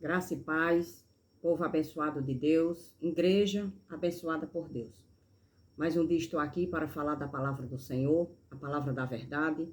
Graça e paz, povo abençoado de Deus, igreja abençoada por Deus. Mais um dia estou aqui para falar da palavra do Senhor, a palavra da verdade,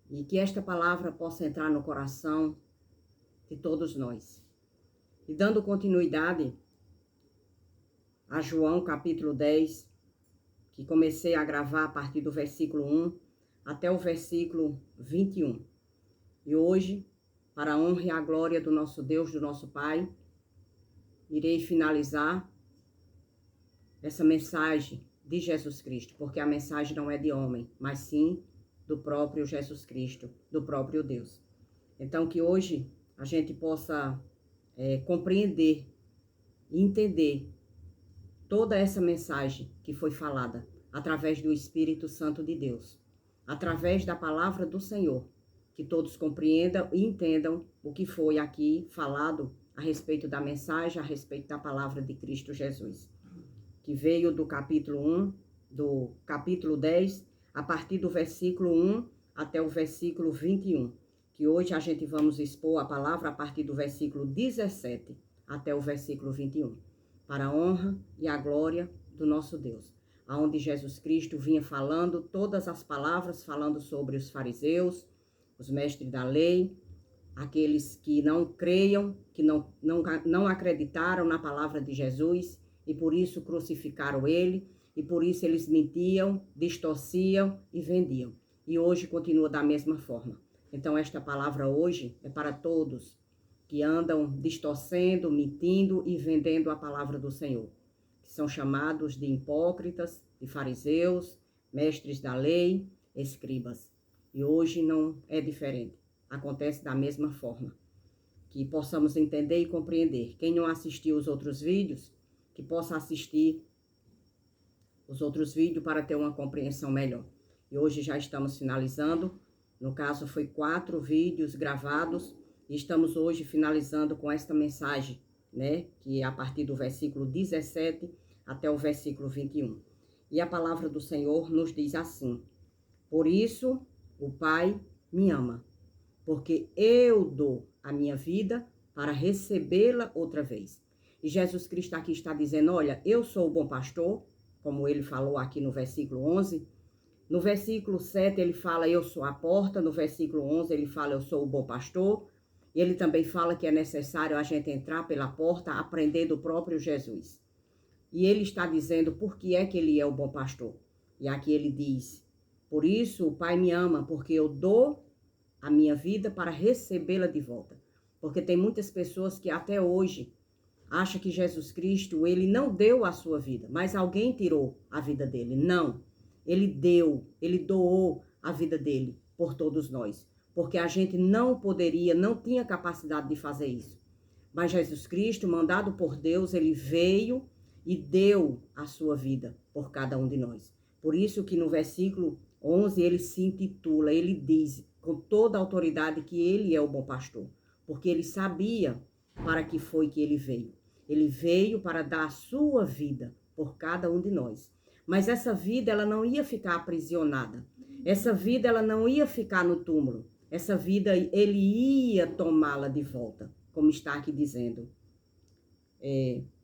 e que esta palavra possa entrar no coração de todos nós. E dando continuidade a João capítulo 10, que comecei a gravar a partir do versículo 1 até o versículo 21. E hoje, para a honra e a glória do nosso Deus, do nosso Pai, irei finalizar essa mensagem de Jesus Cristo, porque a mensagem não é de homem, mas sim do próprio Jesus Cristo, do próprio Deus. Então, que hoje a gente possa compreender e entender toda essa mensagem que foi falada através do Espírito Santo de Deus, através da palavra do Senhor, que todos compreendam e entendam o que foi aqui falado a respeito da mensagem, a respeito da palavra de Cristo Jesus, que veio do capítulo 1, do capítulo 10, a partir do versículo 1 até o versículo 21, que hoje a gente vamos expor a palavra a partir do versículo 17 até o versículo 21, para a honra e a glória do nosso Deus, aonde Jesus Cristo vinha falando todas as palavras, falando sobre os fariseus, os mestres da lei, aqueles que não creiam, que não acreditaram na palavra de Jesus, e por isso crucificaram ele, e por isso eles mentiam, distorciam e vendiam. E hoje continua da mesma forma. Então esta palavra hoje é para todos que andam distorcendo, mentindo e vendendo a palavra do Senhor, que são chamados de hipócritas, de fariseus, mestres da lei, escribas. E hoje não é diferente. Acontece da mesma forma. Que possamos entender e compreender. Quem não assistiu os outros vídeos, que possa assistir os outros vídeos para ter uma compreensão melhor. E hoje já estamos finalizando. No caso, foi 4 vídeos gravados. E estamos hoje finalizando com esta mensagem, né? Que é a partir do versículo 17 até o versículo 21. E a palavra do Senhor nos diz assim: por isso o Pai me ama, porque eu dou a minha vida para recebê-la outra vez. E Jesus Cristo aqui está dizendo, olha, eu sou o bom pastor, como ele falou aqui no versículo 11. No versículo 7 ele fala, eu sou a porta. No versículo 11 ele fala, eu sou o bom pastor. E ele também fala que é necessário a gente entrar pela porta, aprender do próprio Jesus. E ele está dizendo por que é que ele é o bom pastor. E aqui ele diz, por isso o Pai me ama, porque eu dou a minha vida para recebê-la de volta. Porque tem muitas pessoas que até hoje acham que Jesus Cristo, ele não deu a sua vida, mas alguém tirou a vida dele. Não, ele deu, ele doou a vida dele por todos nós. Porque a gente não poderia, não tinha capacidade de fazer isso. Mas Jesus Cristo, mandado por Deus, ele veio e deu a sua vida por cada um de nós. Por isso que no versículo 11 ele se intitula, ele diz com toda a autoridade que ele é o bom pastor, porque ele sabia para que foi que ele veio. Ele veio para dar a sua vida por cada um de nós. Mas essa vida, ela não ia ficar aprisionada. Essa vida, ela não ia ficar no túmulo. Essa vida, ele ia tomá-la de volta, como está aqui dizendo,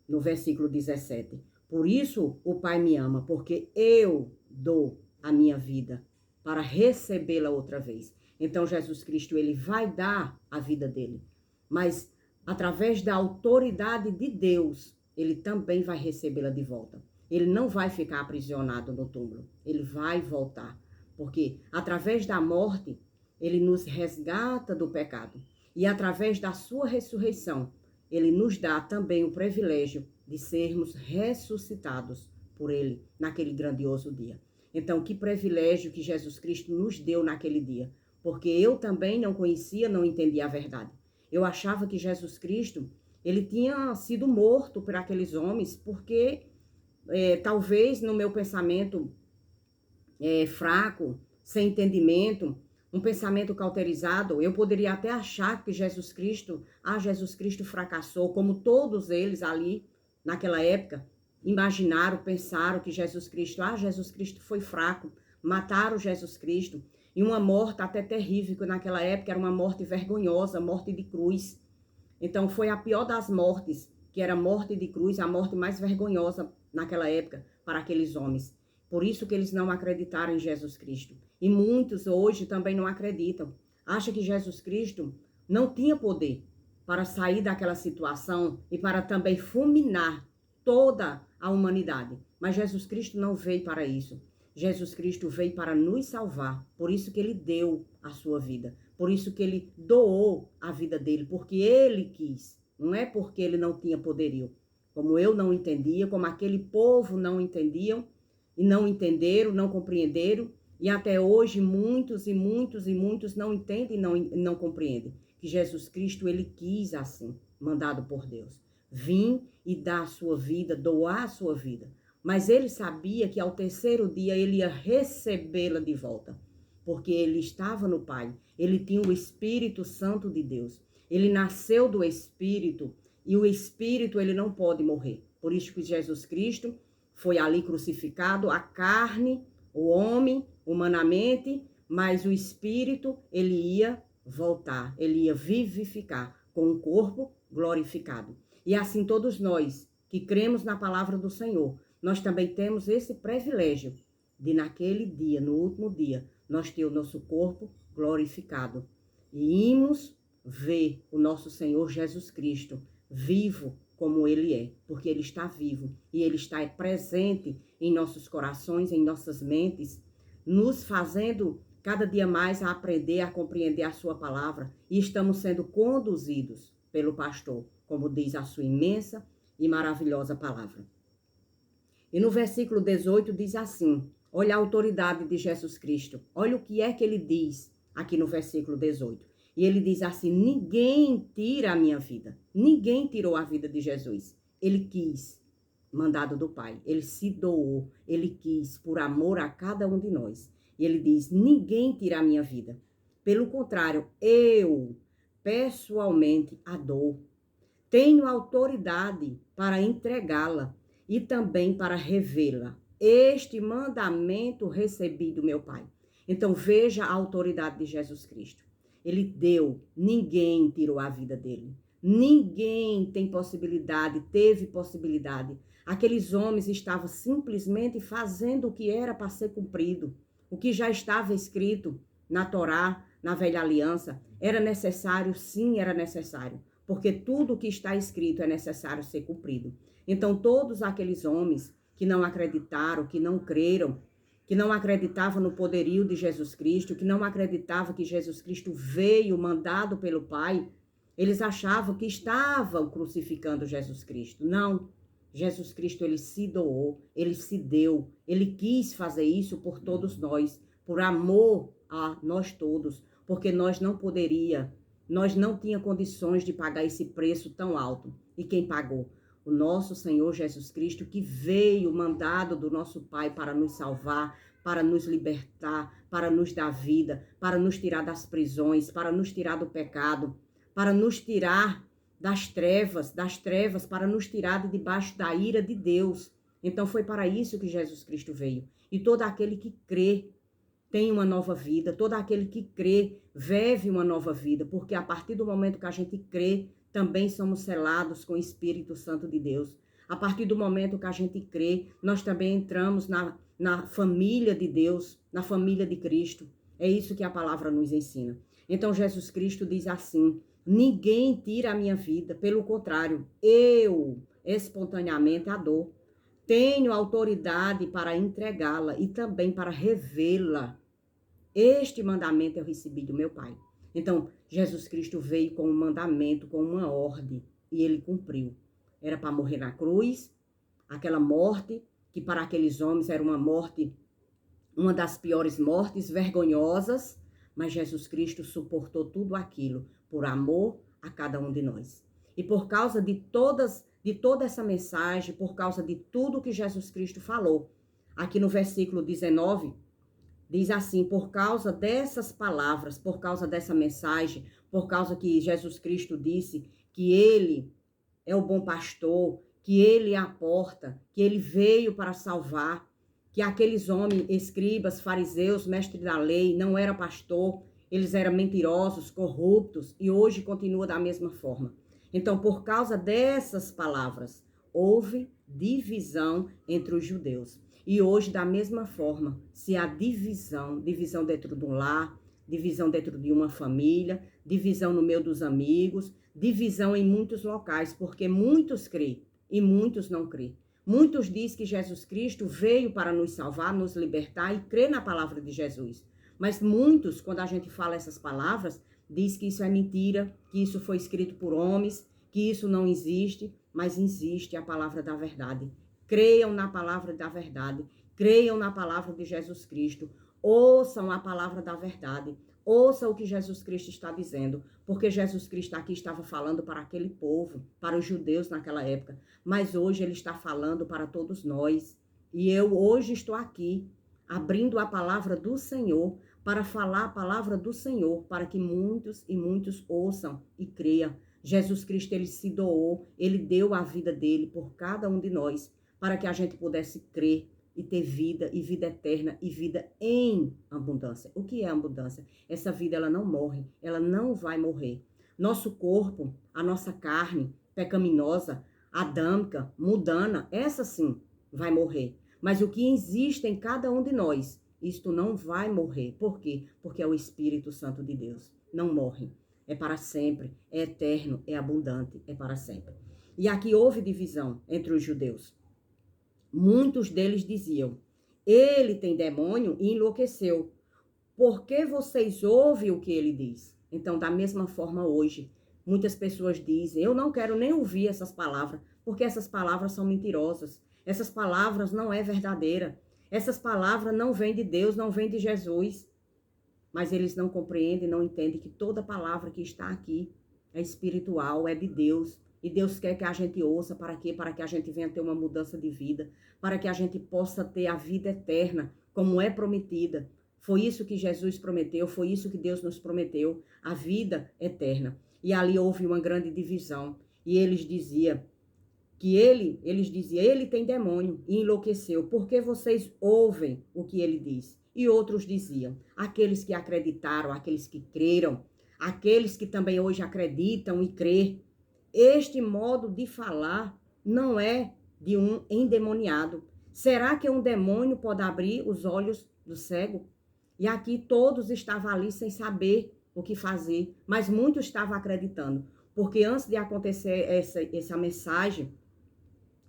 no versículo 17. Por isso o Pai me ama, porque eu dou a minha vida para recebê-la outra vez. Então Jesus Cristo, ele vai dar a vida dele, mas através da autoridade de Deus, ele também vai recebê-la de volta. Ele não vai ficar aprisionado no túmulo, ele vai voltar, porque através da morte, ele nos resgata do pecado, e através da sua ressurreição, ele nos dá também o privilégio de sermos ressuscitados por ele naquele grandioso dia. Então, que privilégio que Jesus Cristo nos deu naquele dia, porque eu também não conhecia, não entendia a verdade. Eu achava que Jesus Cristo, ele tinha sido morto por aqueles homens, porque talvez no meu pensamento fraco, sem entendimento, um pensamento cauterizado, eu poderia até achar que Jesus Cristo fracassou, como todos eles ali, naquela época, imaginaram, pensaram que Jesus Cristo foi fraco, mataram Jesus Cristo, e uma morte até terrível, que naquela época era uma morte vergonhosa, morte de cruz. Então foi a pior das mortes, que era a morte de cruz, a morte mais vergonhosa naquela época para aqueles homens. Por isso que eles não acreditaram em Jesus Cristo. E muitos hoje também não acreditam. Acham que Jesus Cristo não tinha poder para sair daquela situação e para também fulminar toda a humanidade. Mas Jesus Cristo não veio para isso. Jesus Cristo veio para nos salvar. Por isso que ele deu a sua vida. Por isso que ele doou a vida dele. Porque ele quis. Não é porque ele não tinha poderio. Como eu não entendia, como aquele povo não entendiam, e não entenderam, não compreenderam. E até hoje muitos e muitos e muitos não entendem e não compreendem. Que Jesus Cristo, ele quis assim, mandado por Deus. Vir e dar a sua vida, doar a sua vida. Mas ele sabia que ao terceiro dia ele ia recebê-la de volta. Porque ele estava no Pai. Ele tinha o Espírito Santo de Deus. Ele nasceu do Espírito. E o Espírito, ele não pode morrer. Por isso que Jesus Cristo foi ali crucificado, a carne, o homem, humanamente, mas o Espírito, ele ia voltar, ele ia vivificar com um corpo glorificado. E assim todos nós que cremos na palavra do Senhor, nós também temos esse privilégio de naquele dia, no último dia, nós ter o nosso corpo glorificado. E irmos ver o nosso Senhor Jesus Cristo vivo como ele é, porque ele está vivo e ele está presente em nossos corações, em nossas mentes, nos fazendo cada dia mais a aprender, a compreender a sua palavra, e estamos sendo conduzidos pelo pastor, como diz a sua imensa e maravilhosa palavra. E no versículo 18 diz assim, olha a autoridade de Jesus Cristo, olha o que é que ele diz aqui no versículo 18. E ele diz assim, ninguém tira a minha vida. Ninguém tirou a vida de Jesus. Ele quis, mandado do Pai. Ele se doou, ele quis, por amor a cada um de nós. E ele diz, ninguém tira a minha vida. Pelo contrário, eu pessoalmente a dou. Tenho autoridade para entregá-la e também para revê-la. Este mandamento recebi do meu Pai. Então veja a autoridade de Jesus Cristo. Ele deu, ninguém tirou a vida dele. Ninguém tem possibilidade, teve possibilidade. Aqueles homens estavam simplesmente fazendo o que era para ser cumprido. O que já estava escrito na Torá, na velha aliança. Era necessário, sim, era necessário. Porque tudo o que está escrito é necessário ser cumprido. Então todos aqueles homens que não acreditaram, que não creram, que não acreditava no poderio de Jesus Cristo, que não acreditava que Jesus Cristo veio mandado pelo Pai, eles achavam que estavam crucificando Jesus Cristo. Não, Jesus Cristo, ele se doou, ele se deu, ele quis fazer isso por todos nós, por amor a nós todos, porque nós não tinha condições de pagar esse preço tão alto. E quem pagou? O nosso Senhor Jesus Cristo, que veio mandado do nosso Pai para nos salvar, para nos libertar, para nos dar vida, para nos tirar das prisões, para nos tirar do pecado, para nos tirar das trevas, para nos tirar de debaixo da ira de Deus. Então foi para isso que Jesus Cristo veio. E todo aquele que crê tem uma nova vida, todo aquele que crê vive uma nova vida, porque a partir do momento que a gente crê, também somos selados com o Espírito Santo de Deus. A partir do momento que a gente crê, nós também entramos na família de Deus, na família de Cristo. É isso que a palavra nos ensina. Então Jesus Cristo diz assim, ninguém tira a minha vida, pelo contrário, eu espontaneamente a dou. Tenho autoridade para entregá-la e também para revê-la. Este mandamento eu recebi do meu Pai. Então, Jesus Cristo veio com um mandamento, com uma ordem, e ele cumpriu. Era para morrer na cruz, aquela morte, que para aqueles homens era uma morte, uma das piores mortes, vergonhosas, mas Jesus Cristo suportou tudo aquilo, por amor a cada um de nós. E por causa de toda essa mensagem, por causa de tudo que Jesus Cristo falou, aqui no versículo 19, diz assim, por causa dessas palavras, por causa dessa mensagem, por causa que Jesus Cristo disse que ele é o bom pastor, que ele é a porta, que ele veio para salvar, que aqueles homens, escribas, fariseus, mestres da lei, não eram pastor, eles eram mentirosos, corruptos, e hoje continua da mesma forma. Então, por causa dessas palavras, houve divisão entre os judeus. E hoje, da mesma forma, se há divisão dentro de um lar, divisão dentro de uma família, divisão no meio dos amigos, divisão em muitos locais, porque muitos crêem e muitos não crêem. Muitos dizem que Jesus Cristo veio para nos salvar, nos libertar e crê na palavra de Jesus. Mas muitos, quando a gente fala essas palavras, diz que isso é mentira, que isso foi escrito por homens, que isso não existe, mas existe a palavra da verdade. Creiam na palavra da verdade, creiam na palavra de Jesus Cristo, ouçam a palavra da verdade, ouçam o que Jesus Cristo está dizendo, porque Jesus Cristo aqui estava falando para aquele povo, para os judeus naquela época, mas hoje ele está falando para todos nós. E eu hoje estou aqui, abrindo a palavra do Senhor, para falar a palavra do Senhor, para que muitos e muitos ouçam e creiam. Jesus Cristo, ele se doou, ele deu a vida dele por cada um de nós, para que a gente pudesse crer e ter vida, e vida eterna, e vida em abundância. O que é abundância? Essa vida, ela não morre, ela não vai morrer. Nosso corpo, a nossa carne pecaminosa, adâmica, mundana, essa sim vai morrer. Mas o que existe em cada um de nós, isto não vai morrer. Por quê? Porque é o Espírito Santo de Deus. Não morre. É para sempre, é eterno, é abundante, é para sempre. E aqui houve divisão entre os judeus. Muitos deles diziam, ele tem demônio e enlouqueceu. Por que vocês ouvem o que ele diz? Então, da mesma forma hoje, muitas pessoas dizem, eu não quero nem ouvir essas palavras, porque essas palavras são mentirosas. Essas palavras não é verdadeira. Essas palavras não vêm de Deus, não vêm de Jesus. Mas eles não compreendem, não entendem que toda palavra que está aqui é espiritual, é de Deus. E Deus quer que a gente ouça, para quê? Para que a gente venha ter uma mudança de vida, para que a gente possa ter a vida eterna, como é prometida. Foi isso que Jesus prometeu, foi isso que Deus nos prometeu, a vida eterna. E ali houve uma grande divisão. E eles diziam, ele tem demônio e enlouqueceu, porque vocês ouvem o que ele diz. E outros diziam, aqueles que acreditaram, aqueles que creram, aqueles que também hoje acreditam e crê, este modo de falar não é de um endemoniado. Será que um demônio pode abrir os olhos do cego? E aqui todos estavam ali sem saber o que fazer, mas muitos estavam acreditando, porque antes de acontecer essa mensagem,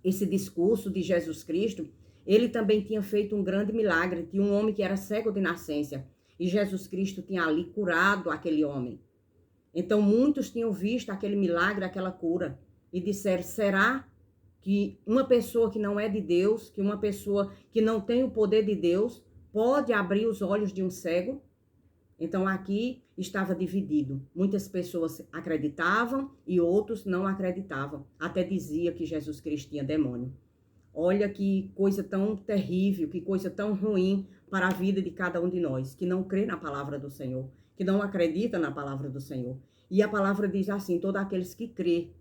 esse discurso de Jesus Cristo, ele também tinha feito um grande milagre. Tinha um homem que era cego de nascença e Jesus Cristo tinha ali curado aquele homem. Então muitos tinham visto aquele milagre, aquela cura e disseram, será que uma pessoa que não é de Deus, que uma pessoa que não tem o poder de Deus, pode abrir os olhos de um cego? Então aqui estava dividido. Muitas pessoas acreditavam e outros não acreditavam. Até dizia que Jesus Cristo tinha demônio. Olha que coisa tão terrível, que coisa tão ruim para a vida de cada um de nós, que não crê na palavra do Senhor, que não acredita na palavra do Senhor. E a palavra diz assim, todos aqueles que crê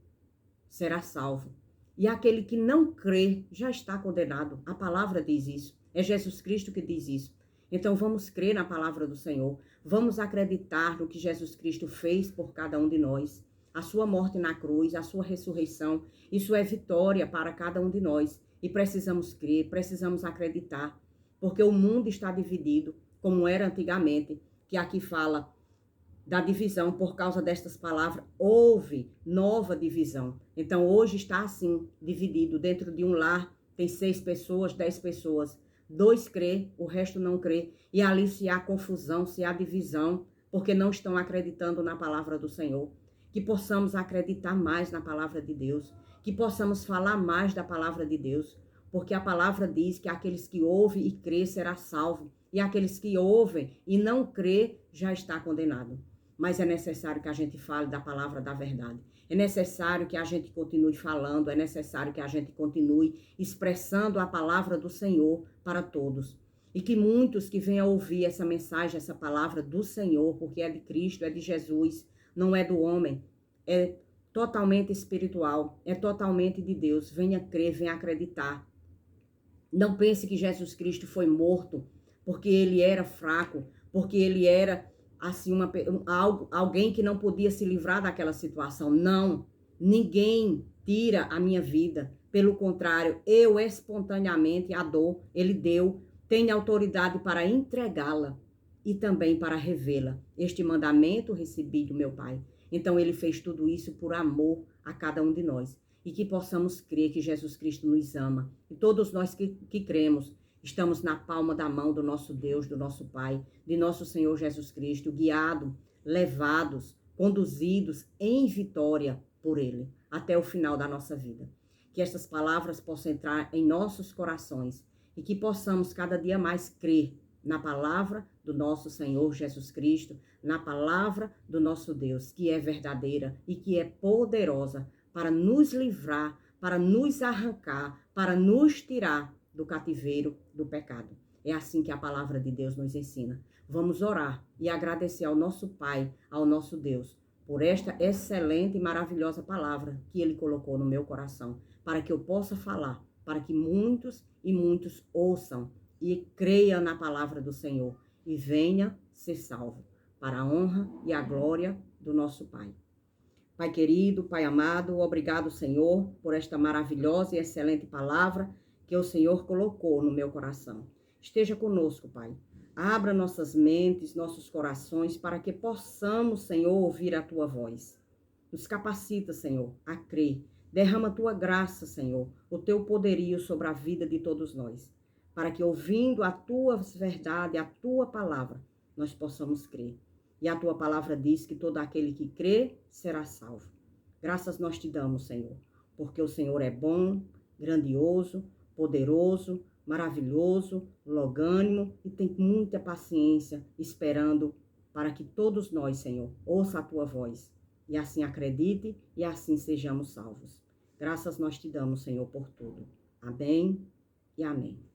será salvo. E aquele que não crê já está condenado. A palavra diz isso. É Jesus Cristo que diz isso. Então vamos crer na palavra do Senhor. Vamos acreditar no que Jesus Cristo fez por cada um de nós. A sua morte na cruz, a sua ressurreição, isso é vitória para cada um de nós. E precisamos crer, precisamos acreditar. Porque o mundo está dividido, como era antigamente, que aqui fala da divisão por causa destas palavras. Houve nova divisão. Então hoje está assim, dividido. Dentro de um lar tem 6 pessoas, 10 pessoas. 2 crê, o resto não crê. E ali se há confusão, se há divisão, porque não estão acreditando na palavra do Senhor. Que possamos acreditar mais na palavra de Deus. Que possamos falar mais da palavra de Deus. Porque a palavra diz que aqueles que ouvem e crê será salvo. E aqueles que ouvem e não crê já está condenado. Mas é necessário que a gente fale da palavra da verdade. É necessário que a gente continue falando, é necessário que a gente continue expressando a palavra do Senhor para todos. E que muitos que venham ouvir essa mensagem, essa palavra do Senhor, porque é de Cristo, é de Jesus, não é do homem, é totalmente espiritual, é totalmente de Deus. Venha crer, venha acreditar. Não pense que Jesus Cristo foi morto porque ele era fraco, porque ele era assim alguém que não podia se livrar daquela situação. Não, Ninguém tira a minha vida. Pelo contrário, eu espontaneamente a dou. Ele deu. Tem autoridade para entregá-la e também para revê-la. Este mandamento recebi do meu Pai. Então, ele fez tudo isso por amor a cada um de nós. E que possamos crer que Jesus Cristo nos ama. E todos nós que cremos, estamos na palma da mão do nosso Deus, do nosso Pai, de nosso Senhor Jesus Cristo, guiados, levados, conduzidos em vitória por Ele, até o final da nossa vida. Que estas palavras possam entrar em nossos corações e que possamos cada dia mais crer na palavra do nosso Senhor Jesus Cristo, na palavra do nosso Deus, que é verdadeira e que é poderosa para nos livrar, para nos arrancar, para nos tirar do cativeiro do pecado. É assim que a palavra de Deus nos ensina. Vamos orar e agradecer ao nosso Pai, ao nosso Deus, por esta excelente e maravilhosa palavra que Ele colocou no meu coração, para que eu possa falar, para que muitos e muitos ouçam e creiam na palavra do Senhor e venha ser salvo, para a honra e a glória do nosso Pai. Pai querido, Pai amado, obrigado, Senhor, por esta maravilhosa e excelente palavra que o Senhor colocou no meu coração. Esteja conosco, Pai. Abra nossas mentes, nossos corações, para que possamos, Senhor, ouvir a Tua voz. Nos capacita, Senhor, a crer. Derrama a Tua graça, Senhor, o Teu poderio sobre a vida de todos nós, para que, ouvindo a Tua verdade, a Tua palavra, nós possamos crer. E a Tua palavra diz que todo aquele que crê será salvo. Graças nós te damos, Senhor, porque o Senhor é bom, grandioso, poderoso, maravilhoso, longânimo e tem muita paciência esperando para que todos nós, Senhor, ouça a Tua voz e assim acredite e assim sejamos salvos. Graças nós te damos, Senhor, por tudo. Amém e amém.